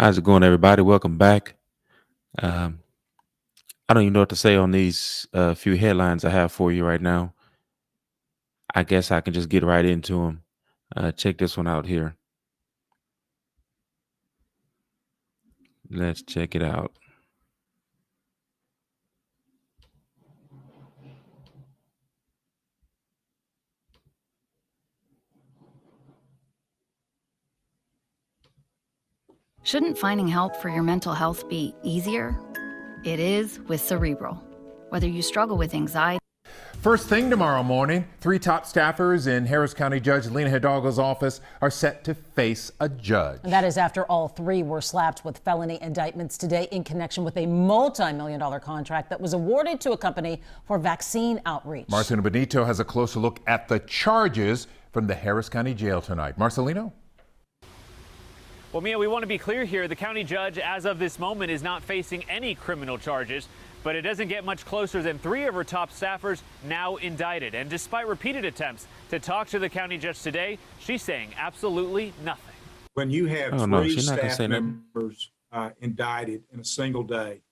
How's it going, everybody? Welcome back. Um, I don't even know what to say on these few headlines I have for you right now. I guess I can just get right into them. Check this one out here. Let's check it out. Shouldn't finding help for your mental health be easier? It is with Cerebral. Whether you struggle with anxiety, First thing tomorrow morning, three top staffers in Harris County Judge Lena Hidalgo's office are set to face a judge. And that is after all three were slapped with felony indictments today in connection with a multi-million-dollar contract that was awarded to a company for vaccine outreach. Marcelino Benito has a closer look at the charges from the Harris County Jail tonight. Marcelino? Well, Mia, we want to be clear here. The county judge, as of this moment, is not facing any criminal charges, but it doesn't get much closer than three of her top staffers now indicted. And despite repeated attempts to talk to the county judge today, she's saying absolutely nothing. When you have Oh, no, three she's not gonna staff say nothing. members indicted in a single day,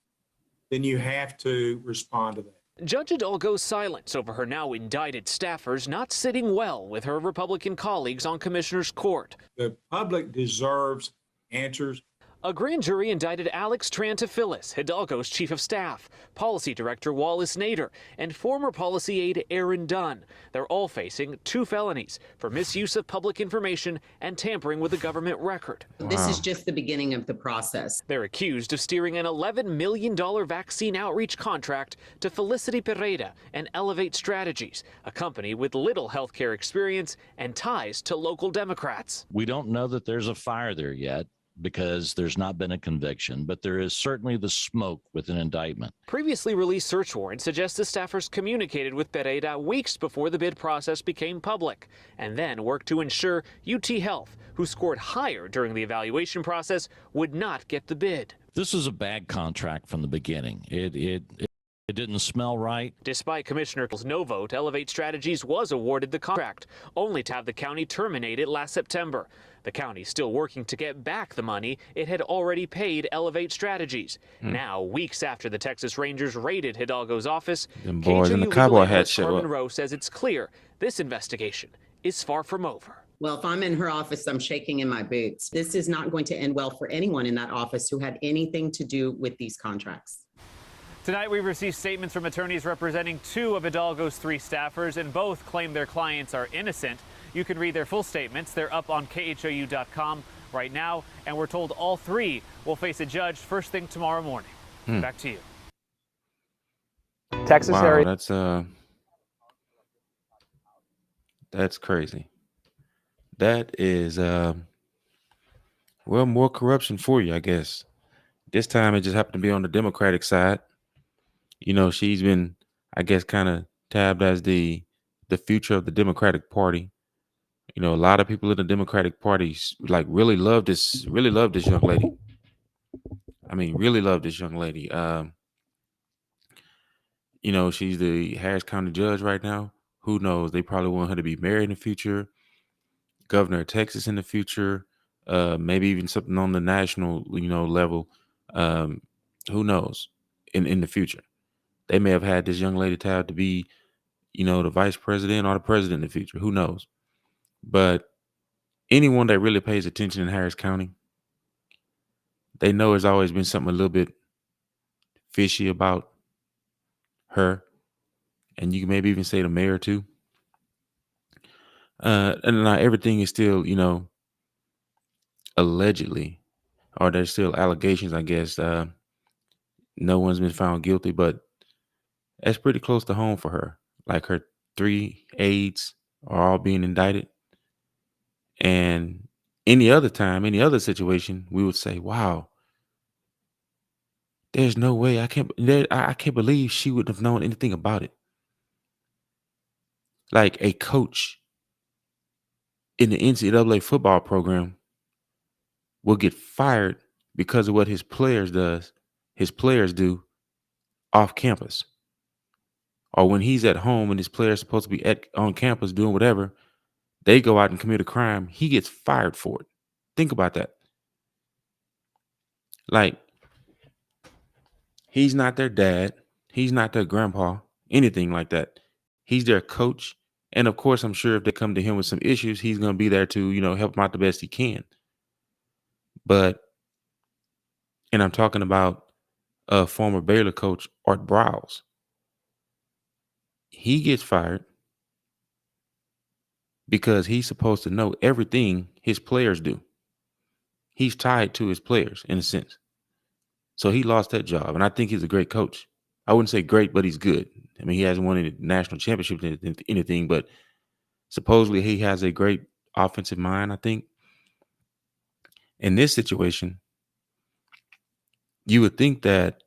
then you have to respond to that. Judge Hidalgo's silence over her now indicted staffers not sitting well with her Republican colleagues on Commissioner's Court. The public deserves answers. A grand jury indicted Alex Trantafilis, Hidalgo's chief of staff, policy director Wallace Nader, and former policy aide Aaron Dunn. They're all facing 2 felonies for misuse of public information and tampering with a government record. This is just the beginning of the process. They're accused of steering an $11 million vaccine outreach contract to Felicity Pereira and Elevate Strategies, a company with little healthcare experience and ties to local Democrats. We don't know that there's a fire there yet because there's not been a conviction, but there is certainly the smoke with an indictment. Previously released search warrants suggest the staffers communicated with Pereira weeks before the bid process became public, and then worked to ensure UT Health, who scored higher during the evaluation process, would not get the bid. This is a bad contract from the beginning. It didn't smell right. Despite Commissioner's no vote, Elevate Strategies was awarded the contract, only to have the county terminate it last September. The county still working to get back the money it had already paid Elevate Strategies. Now, weeks after the Texas Rangers raided Hidalgo's office, Them boys in the KHOU cowboy legal hats analyst show Carmen up. Rowe says it's clear this investigation is far from over. Well, if I'm in her office, I'm shaking in my boots. This is not going to end well for anyone in that office who had anything to do with these contracts. Tonight, we received statements from attorneys representing 2 of Hidalgo's 3 staffers, and both claim their clients are innocent. You can read their full statements. They're up on KHOU.com right now, and we're told all 3 will face a judge first thing tomorrow morning. Back to you. Texas Wow, area. that's crazy. That is well, more corruption for you, I guess. This time it just happened to be on the Democratic side. You know, she's been, I guess, kind of tabbed as the future of the Democratic Party. You know, a lot of people in the Democratic Party like really love this young lady. I mean, really love this young lady. You know, she's the Harris County judge right now. Who knows? They probably want her to be mayor in the future, governor of Texas in the future, maybe even something on the national, level. Who knows? In the future, they may have had this young lady tabbed to be, the vice president or the president in the future. Who knows? But anyone that really pays attention in Harris County, they know there's always been something a little bit fishy about her, and you can maybe even say the mayor too. And not everything is still, allegedly, or there's still allegations, I guess. No one's been found guilty, but that's pretty close to home for her. Like her 3 aides are all being indicted. And any other time, any other situation, we would say, wow, there's no way I can't believe she would have known anything about it. Like a coach in the NCAA football program will get fired because of what his players do off campus. Or when he's at home and his players supposed to be on campus doing whatever, they go out and commit a crime, he gets fired for it. Think about that. Like, he's not their dad. He's not their grandpa, anything like that. He's their coach. And of course, I'm sure if they come to him with some issues, he's going to be there to, help them out the best he can. But, and I'm talking about former Baylor coach Art Browse. He gets fired because he's supposed to know everything his players do. He's tied to his players in a sense. So he lost that job. And I think he's a great coach. I wouldn't say great, but he's good. I mean, he hasn't won any national championship anything, but supposedly he has a great offensive mind, I think. In this situation, you would think that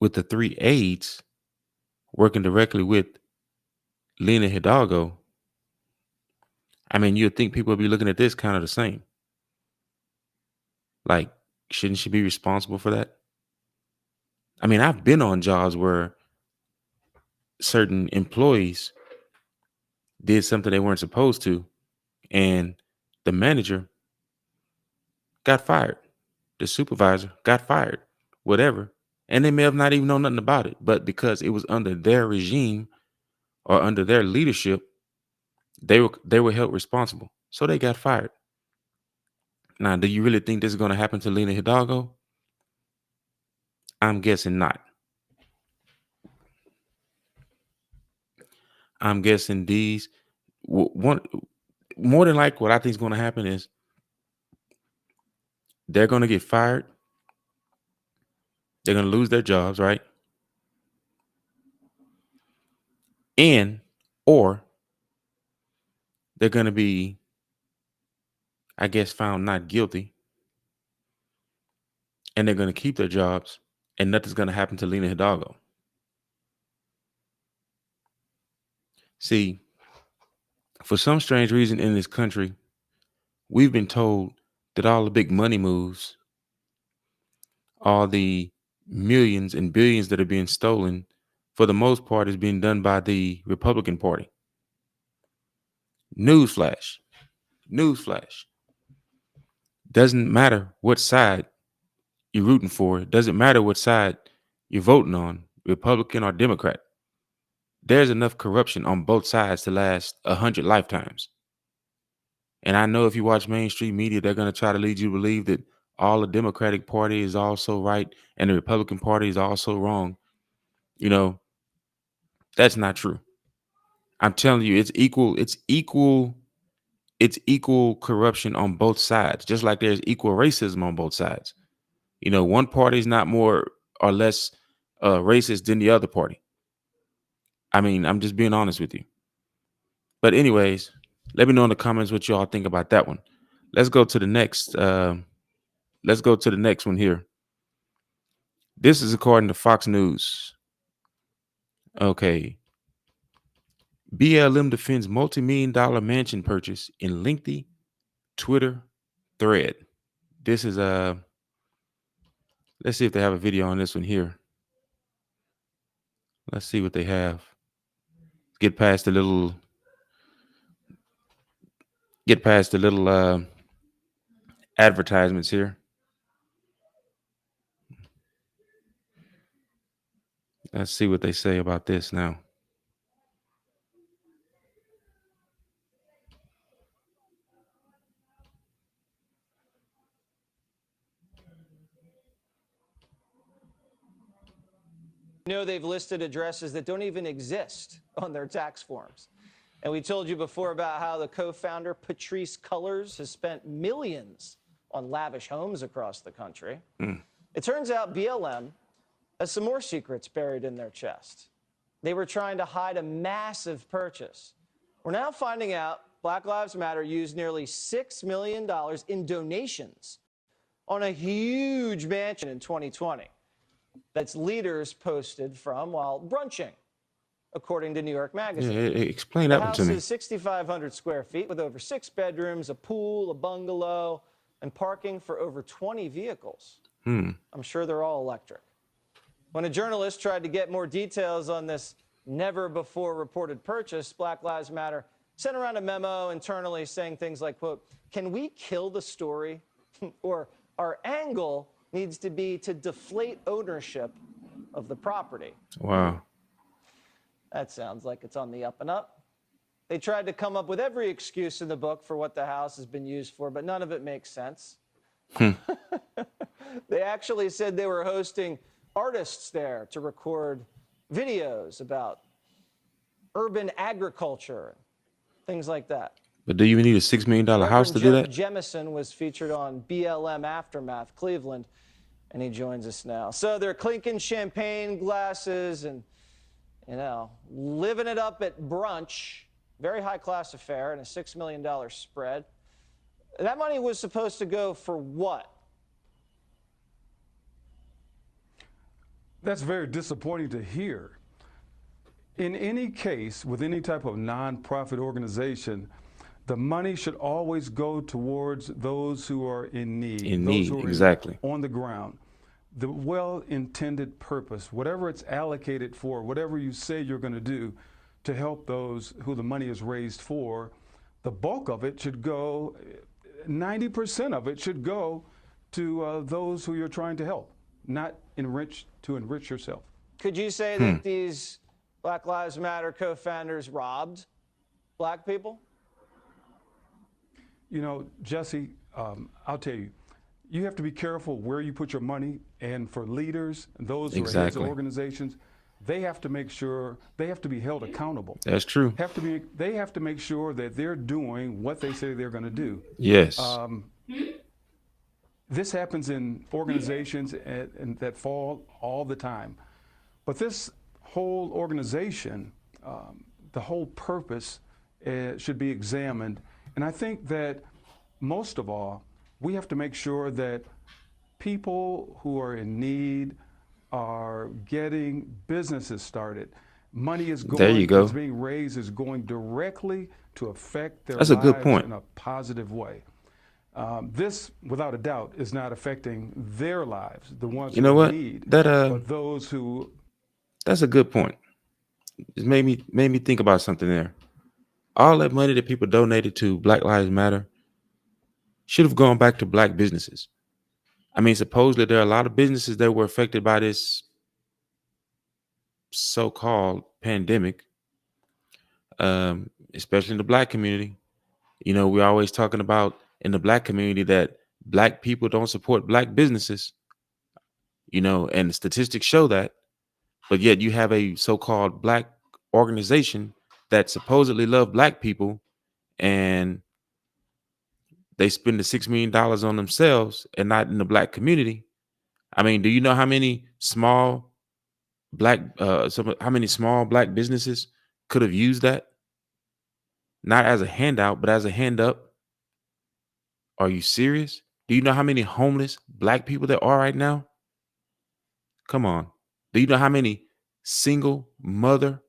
with the 3 aides working directly with Lena Hidalgo, I mean, you'd think people would be looking at this kind of the same. Like, shouldn't she be responsible for that? I mean, I've been on jobs where certain employees did something they weren't supposed to, and the manager got fired. The supervisor got fired, whatever. And they may have not even known nothing about it, but because it was under their regime or under their leadership, they were held responsible. So they got fired. Now, do you really think this is going to happen to Lena Hidalgo? I'm guessing not. I'm guessing these one more than like what I think is going to happen is they're going to get fired. They're going to lose their jobs, right? Or they're going to be, I guess, found not guilty. And they're going to keep their jobs and nothing's going to happen to Lena Hidalgo. See, for some strange reason in this country, we've been told that all the big money moves, all the millions and billions that are being stolen, for the most part, is being done by the Republican Party. Newsflash. Doesn't matter what side you're rooting for. It doesn't matter what side you're voting on, Republican or Democrat. There's enough corruption on both sides to last 100 lifetimes. And I know if you watch mainstream media, they're going to try to lead you to believe that all the Democratic Party is also right and the Republican Party is also wrong. That's not true. I'm telling you, it's equal corruption on both sides, just like there's equal racism on both sides. One party is not more or less racist than the other party. I mean, I'm just being honest with you. But anyways, let me know in the comments what y'all think about that one. Let's go to the next. Let's go to the next one here. This is according to Fox News. Okay. BLM defends multi-million-dollar mansion purchase in lengthy Twitter thread. This is let's see if they have a video on this one here. Let's see what they have. Get past the little advertisements here. Let's see what they say about this now. They've listed addresses that don't even exist on their tax forms. And we told you before about how the co-founder, Patrice Cullors, has spent millions on lavish homes across the country. It turns out BLM has some more secrets buried in their chest. They were trying to hide a massive purchase. We're now finding out Black Lives Matter used nearly $6 million in donations on a huge mansion in 2020 that's leaders posted from while brunching, according to New York Magazine. Yeah, explain that one to me. The house is 6,500 square feet with over 6 bedrooms, a pool, a bungalow, and parking for over 20 vehicles. I'm sure they're all electric. When a journalist tried to get more details on this never-before-reported purchase, Black Lives Matter sent around a memo internally saying things like, quote, "Can we kill the story?" or "Our angle needs to be to deflate ownership of the property. Wow. That sounds like it's on the up and up. They tried to come up with every excuse in the book for what the house has been used for, but none of it makes sense. They actually said they were hosting artists there to record videos about urban agriculture, things like that. But do you even need a $6 million house to do Reverend that? Jeff Jemison was featured on BLM Aftermath Cleveland, and he joins us now. So they're clinking champagne glasses and, you know, living it up at brunch. Very high-class affair and a $6 million spread. That money was supposed to go for what? That's very disappointing to hear. In any case, with any type of nonprofit organization, the money should always go towards those who are in need. In those need, who are exactly. on the ground. The well-intended purpose, whatever it's allocated for, whatever you say you're going to do to help those who the money is raised for, the bulk of it should go, 90% of it should go to those who you're trying to help, not enrich yourself. Could you say that these Black Lives Matter co-founders robbed black people? You know, Jesse, I'll tell you, you have to be careful where you put your money, and for leaders, those who are heads of organizations, they have to make sure, they have to be held accountable. That's true. They have to make sure that they're doing what they say they're going to do. Yes. This happens in organizations and that fall all the time. But this whole organization, the whole purpose should be examined. And I think that most of all, we have to make sure that people who are in need are getting businesses started. Money is going, there you go. It's being raised, is going directly to affect their That's a good lives point. in a positive way. This, without a doubt, is not affecting their lives, the ones You know who what? need, That but those who. That's a good point. It made me think about something there. All that money that people donated to Black Lives Matter should have gone back to black businesses. I mean, supposedly there are a lot of businesses that were affected by this so-called pandemic, especially in the black community. You know, we're always talking about in the black community that black people don't support black businesses, you know, and the statistics show that. But yet you have a so-called black organization that supposedly love black people, and they spend the $6 million on themselves and not in the black community. I mean, do you know how many small black businesses could have used that? Not as a handout, but as a hand up. Are you serious? Do you know how many homeless black people there are right now? Come on. Do you know how many single mother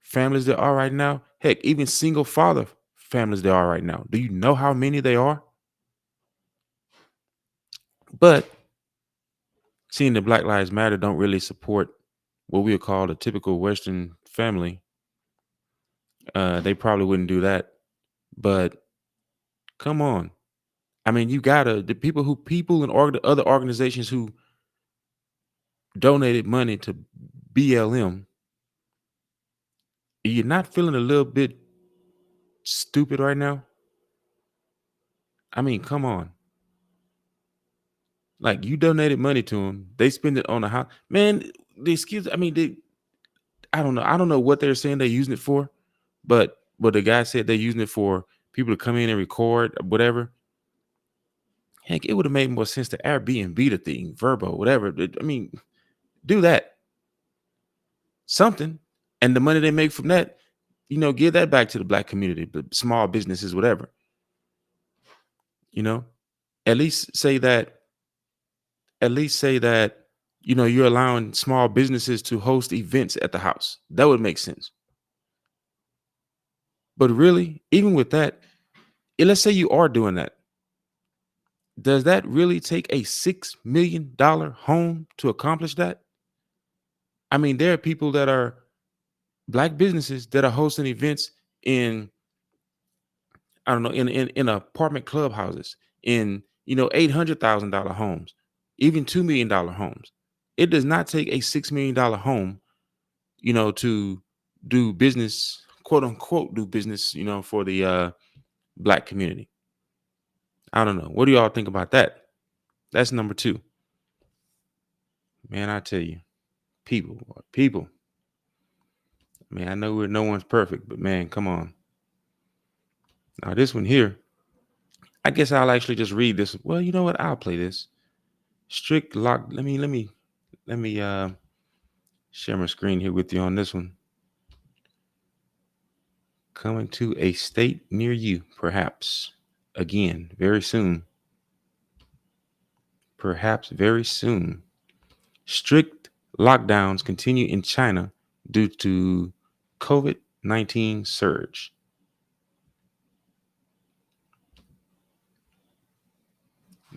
families there are right now? Heck, even single father families there are right now. Do you know how many they are? But seeing that Black Lives Matter don't really support what we would call a typical Western family, they probably wouldn't do that. But come on. I mean, you gotta, the people and other organizations who donated money to BLM, you're not feeling a little bit stupid right now? I mean, come on. Like, you donated money to them, they spend it on a house. Man, I don't know. I don't know what they're saying they're using it for, but the guy said they're using it for people to come in and record or whatever. Heck, it would have made more sense to Airbnb the thing, Verbo, whatever. I mean, do that. Something. And the money they make from that, you know, give that back to the black community, the small businesses, whatever. You know, at least say that, you know, you're allowing small businesses to host events at the house. That would make sense. But really, even with that, let's say you are doing that. Does that really take a $6 million home to accomplish that? I mean, there are people that are black businesses that are hosting events in, I don't know, in apartment clubhouses, in, you know, $800,000 homes. even $2 million homes. It does not take a $6 million home, to do business, quote unquote, do business, for the Black community. I don't know. What do y'all think about that? That's number 2. Man, I tell you, people. Man, I know no one's perfect, but man, come on. Now this one here, I guess I'll actually just read this. Well, you know what? I'll play this. Strict lock. Let me share my screen here with you on this one. Coming to a state near you, perhaps. Again, very soon. Perhaps very soon. Strict lockdowns continue in China due to COVID-19 surge.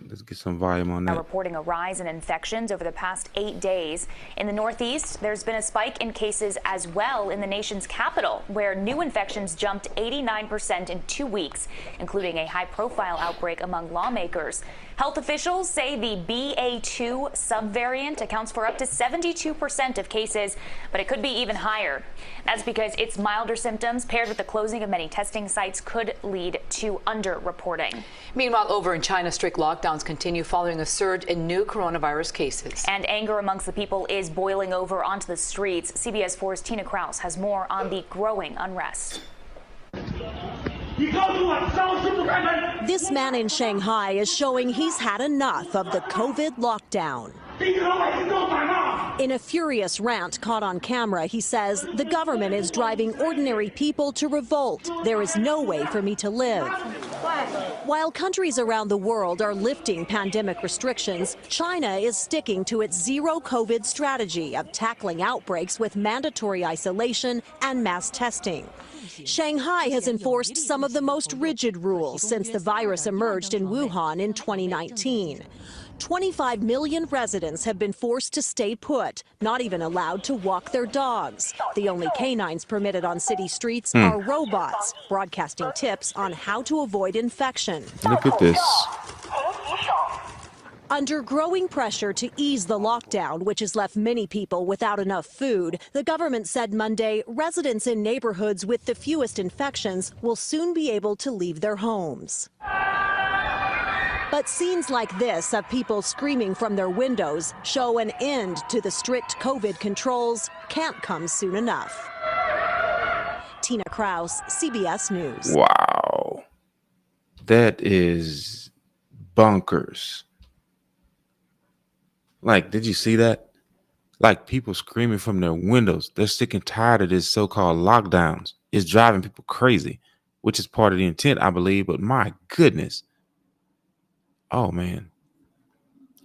Let's get some volume on that. Reporting a rise in infections over the past 8 days. In the Northeast, there's been a spike in cases as well in the nation's capital, where new infections jumped 89% in 2 weeks, including a high-profile outbreak among lawmakers. Health officials say the BA2 subvariant accounts for up to 72% of cases, but it could be even higher. That's because its milder symptoms paired with the closing of many testing sites could lead to underreporting. Meanwhile, over in China, strict lockdowns continue following a surge in new coronavirus cases. And anger amongst the people is boiling over onto the streets. CBS 4's Tina Kraus has more on the growing unrest. This man in Shanghai is showing he's had enough of the COVID lockdown. In a furious rant caught on camera, he says the government is driving ordinary people to revolt. There is no way for me to live. While countries around the world are lifting pandemic restrictions, China is sticking to its zero COVID strategy of tackling outbreaks with mandatory isolation and mass testing. Shanghai has enforced some of the most rigid rules since the virus emerged in Wuhan in 2019. 25 million residents have been forced to stay put, not even allowed to walk their dogs. The only canines permitted on city streets are robots, broadcasting tips on how to avoid infection. Look at this. Under growing pressure to ease the lockdown, which has left many people without enough food, the government said Monday residents in neighborhoods with the fewest infections will soon be able to leave their homes. But scenes like this of people screaming from their windows show an end to the strict COVID controls can't come soon enough. Tina Kraus, CBS News. Wow. That is bonkers. Like, did you see that? Like, people screaming from their windows. They're sick and tired of this so-called lockdowns. It's driving people crazy, which is part of the intent, I believe. But my goodness. Oh, man.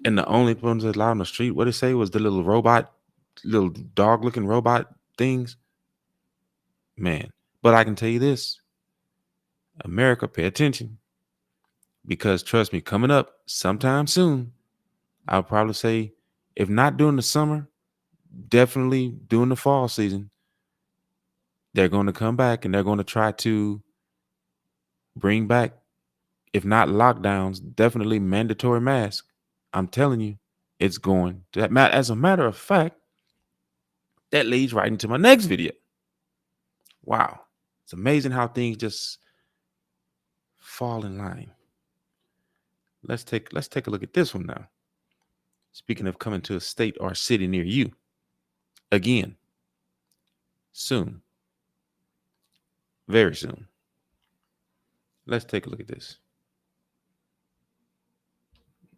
And the only ones allowed on the street, what they say was the little robot, little dog-looking robot things. Man. But I can tell you this. America, pay attention. Because trust me, coming up sometime soon, I'll probably say, if not during the summer, definitely during the fall season, they're going to come back and they're going to try to bring back, if not lockdowns, definitely mandatory masks. I'm telling you, it's going to that. As a matter of fact, that leads right into my next video. Wow. It's amazing how things just fall in line. Let's take a look at this one now. Speaking of coming to a state or a city near you, again, soon, very soon. Let's take a look at this.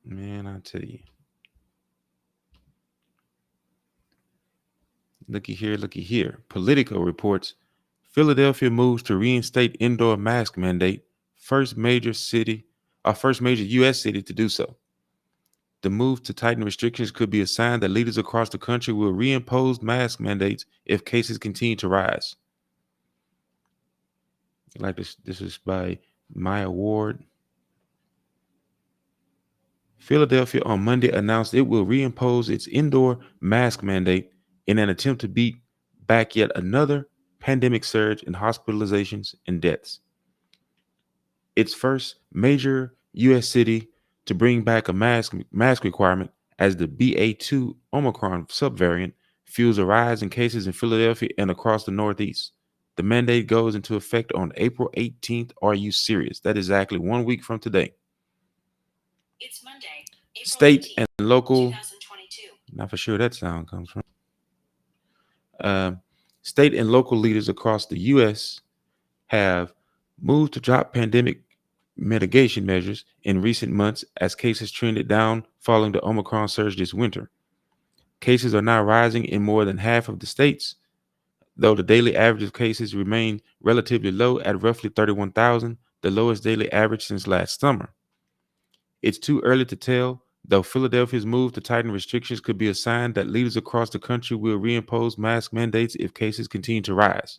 Man, I tell you. Looky here. Politico reports Philadelphia moves to reinstate indoor mask mandate. First major U.S. city to do so. The move to tighten restrictions could be a sign that leaders across the country will reimpose mask mandates if cases continue to rise. Like this is by Maya Ward. Philadelphia on Monday announced it will reimpose its indoor mask mandate in an attempt to beat back yet another pandemic surge in hospitalizations and deaths. Its first major U.S. city to bring back a mask requirement as the BA2 Omicron subvariant fuels a rise in cases in Philadelphia and across the Northeast. The mandate goes into effect on April 18th. Are you serious? That is exactly 1 week from today. It's Monday, April State 18th, and local, 2022. not for sure that sound comes from. State and local leaders across the U.S. have moved to drop pandemic mitigation measures in recent months as cases trended down following the Omicron surge this winter. Cases are now rising in more than half of the states, though the daily average of cases remain relatively low at roughly 31,000, the lowest daily average since last summer. It's too early to tell, though Philadelphia's move to tighten restrictions could be a sign that leaders across the country will reimpose mask mandates if cases continue to rise.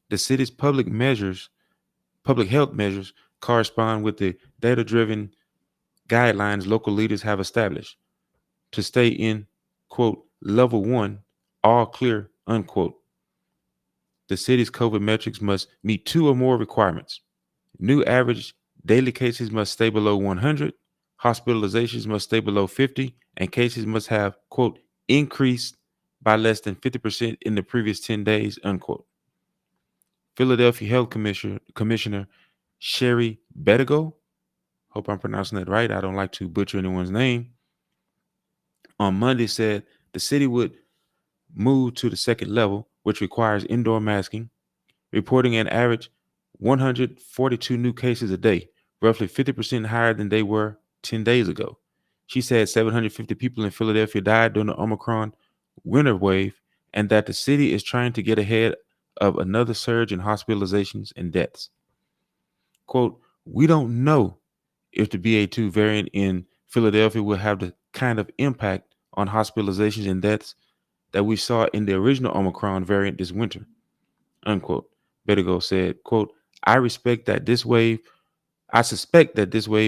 The city's public health measures correspond with the data-driven guidelines local leaders have established to stay in, quote, level 1, all clear, unquote. The city's COVID metrics must meet 2 or more requirements. New average daily cases must stay below 100, hospitalizations must stay below 50, and cases must have, quote, increased by less than 50% in the previous 10 days, unquote. Philadelphia Health Commissioner Sherry Bedigo, hope I'm pronouncing that right, I don't like to butcher anyone's name, on Monday said the city would move to the second level, which requires indoor masking, reporting an average 142 new cases a day, roughly 50% higher than they were 10 days ago. She said 750 people in Philadelphia died during the Omicron winter wave, and that the city is trying to get ahead of another surge in hospitalizations and deaths. Quote, we don't know if the BA2 variant in Philadelphia will have the kind of impact on hospitalizations and deaths that we saw in the original Omicron variant this winter, unquote. Bedigo said, quote, I suspect that this wave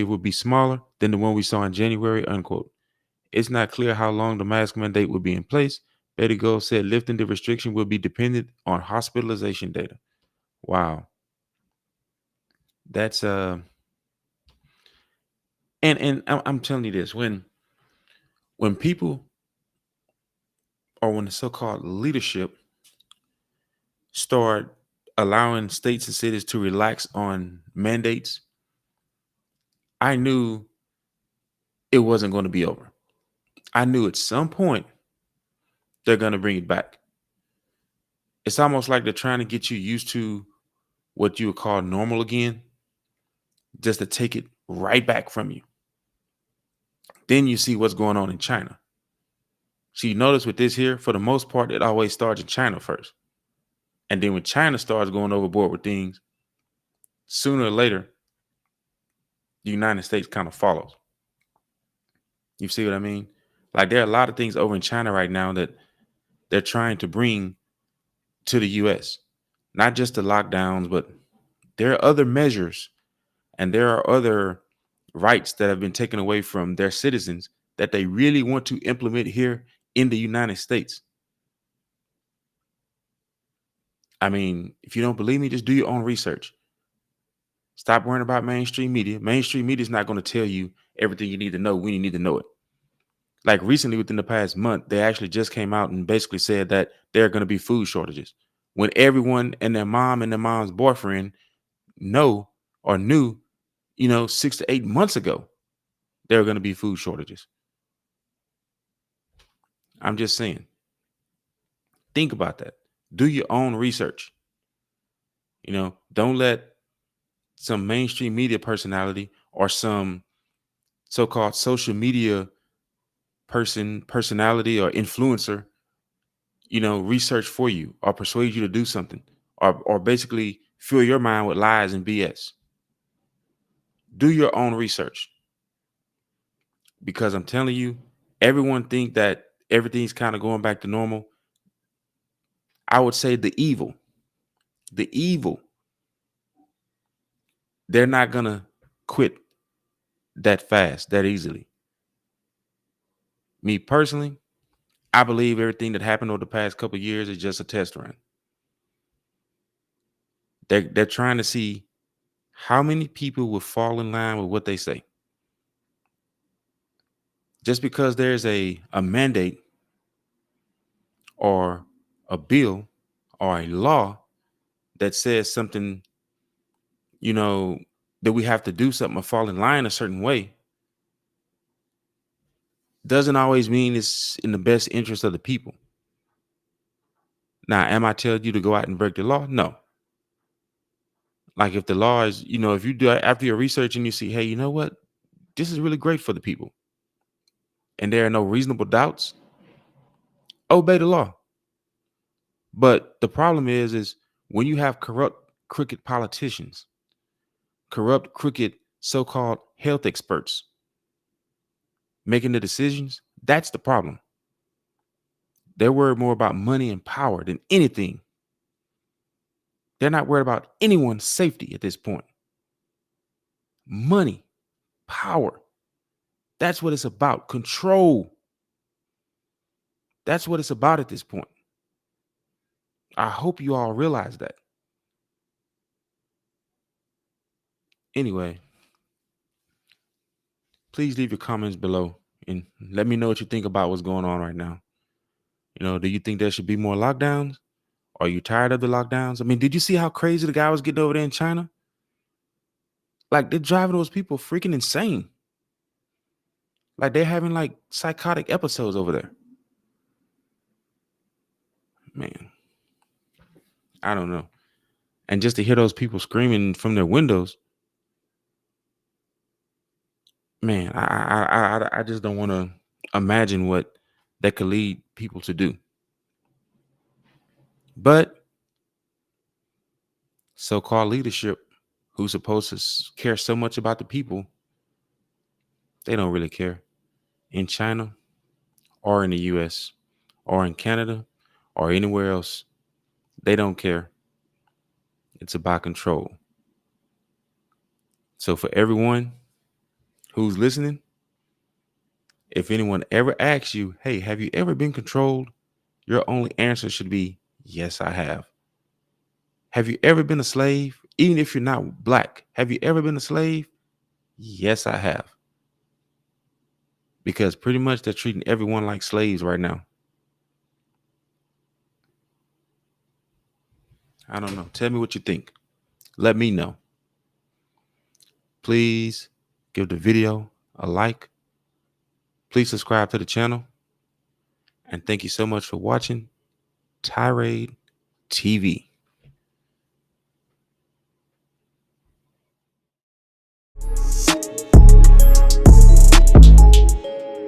will be smaller than the one we saw in January, unquote. It's not clear how long the mask mandate will be in place. Bedigo said lifting the restriction will be dependent on hospitalization data. Wow. That's and I'm telling you this, when people, or when the so-called leadership start allowing states and cities to relax on mandates, I knew it wasn't going to be over. I knew at some point they're going to bring it back. It's almost like they're trying to get you used to what you would call normal again, just to take it right back from you. Then you see what's going on in China. So you notice with this here, for the most part, it always starts in China first. And then when China starts going overboard with things, sooner or later, the United States kind of follows. You see what I mean? Like, there are a lot of things over in China right now that they're trying to bring to the U.S. Not just the lockdowns, but there are other measures and there are other rights that have been taken away from their citizens that they really want to implement here in the United States. I mean, if you don't believe me, just do your own research. Stop worrying about mainstream media. Mainstream media is not going to tell you everything you need to know when you need to know it. Like recently, within the past month, they actually just came out and basically said that there are going to be food shortages, when everyone and their mom and their mom's boyfriend knew, 6 to 8 months ago, there are going to be food shortages. I'm just saying, think about that. Do your own research. Don't let some mainstream media personality or some so-called social media personality or influencer, research for you or persuade you to do something or basically fill your mind with lies and BS. Do your own research, because I'm telling you, everyone think that everything's kind of going back to normal. I would say the evil, they're not going to quit that fast, that easily. Me personally, I believe everything that happened over the past couple of years is just a test run. They're trying to see how many people will fall in line with what they say. Just because there's a mandate or a bill or a law that says something, that we have to do something or fall in line a certain way, doesn't always mean it's in the best interest of the people. Now, am I telling you to go out and break the law? No. Like if the law is, if you do after your research and you see, hey, you know what? This is really great for the people. And there are no reasonable doubts, obey the law. But the problem is when you have corrupt, crooked politicians, corrupt, crooked, so-called health experts making the decisions, that's the problem. They're worried more about money and power than anything. They're not worried about anyone's safety at this point. Money, power. That's what it's about. Control. That's what it's about at this point. I hope you all realize that. Anyway, please leave your comments below and let me know what you think about what's going on right now. Do you think there should be more lockdowns? Are you tired of the lockdowns? I mean, did you see how crazy the guy was getting over there in China? Like, they're driving those people freaking insane. Like, they're having like psychotic episodes over there. Man, I don't know. And just to hear those people screaming from their windows, man, I just don't want to imagine what that could lead people to do. But so-called leadership, who's supposed to care so much about the people, they don't really care. In China or in the US or in Canada or anywhere else, they don't care. It's about control. So for everyone who's listening, if anyone ever asks you, hey, have you ever been controlled? Your only answer should be, yes, I have. Have you ever been a slave? Even if you're not black, have you ever been a slave? Yes, I have. Because pretty much they're treating everyone like slaves right now. I don't know. Tell me what you think. Let me know. Please give the video a like. Please subscribe to the channel. And thank you so much for watching Tirade TV.